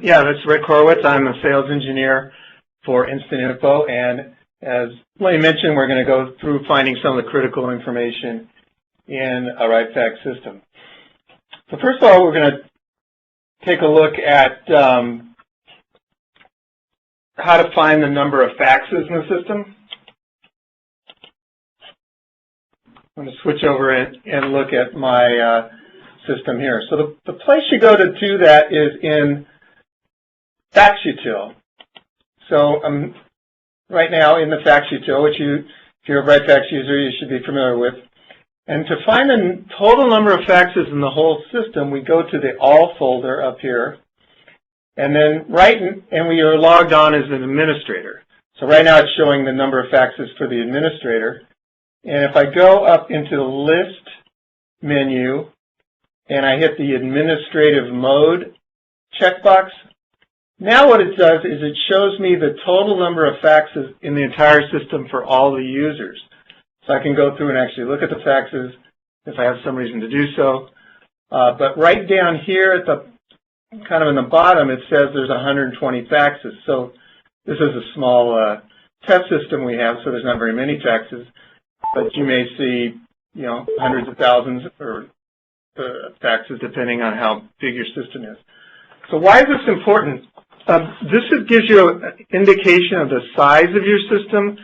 Yeah, that's Rick Horowitz. I'm a sales engineer for Instant Info, and as Lane mentioned, we're going to go through finding some of the critical information in a RightFax system. So first of all, we're going to take a look at how to find the number of faxes in the system. I'm going to switch over and look at my system here. So the place you go to do that is in FaxUtil. So I'm right now in the FaxUtil, which if you're a RightFax user, you should be familiar with. And to find the total number of faxes in the whole system, we go to the All folder up here, and then we are logged on as an administrator. So right now it's showing the number of faxes for the administrator. And if I go up into the List menu and I hit the Administrative Mode checkbox, now what it does is it shows me the total number of faxes in the entire system for all the users. So I can go through and actually look at the faxes if I have some reason to do so. But right down here at the kind of in the bottom, it says there's 120 faxes. So this is a small test system we have, so there's not very many faxes. But you may see, hundreds of thousands or faxes depending on how big your system is. So why is this important? This gives you an indication of the size of your system,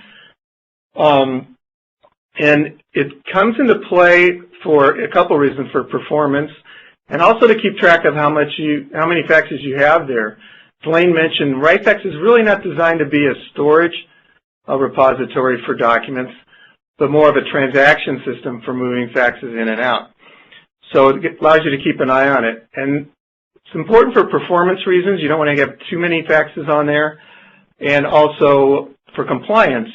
and it comes into play for a couple of reasons: for performance, and also to keep track of how many faxes you have there. Blaine mentioned RightFax is really not designed to be a storage repository for documents, but more of a transaction system for moving faxes in and out. So it allows you to keep an eye on it. And it's important for performance reasons. You don't want to have too many faxes on there. And also for compliance,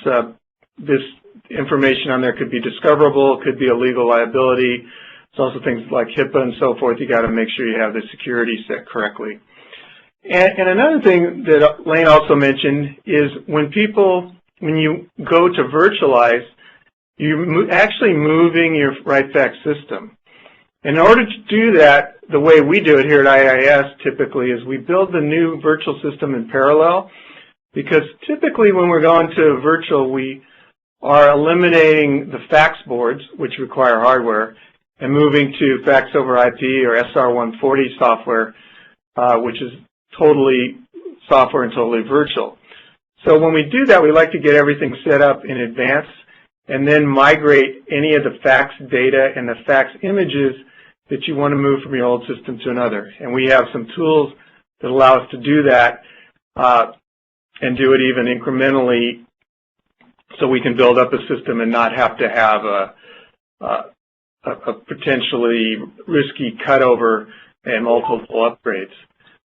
this information on there could be discoverable, could be a legal liability. It's also things like HIPAA and so forth. You got to make sure you have the security set correctly. And another thing that Lane also mentioned is when you go to virtualize, you're actually moving your RightFax system. In order to do that, the way we do it here at IIS typically is we build the new virtual system in parallel, because typically when we're going to virtual, we are eliminating the fax boards, which require hardware, and moving to fax over IP or SR140 software, which is totally software and totally virtual. So when we do that, we like to get everything set up in advance and then migrate any of the fax data and the fax images that you want to move from your old system to another. And we have some tools that allow us to do that and do it even incrementally, so we can build up a system and not have to have a potentially risky cutover and multiple upgrades.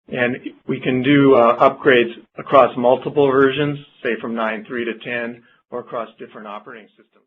And we can do upgrades across multiple versions, say from 9.3 to 10, or across different operating systems.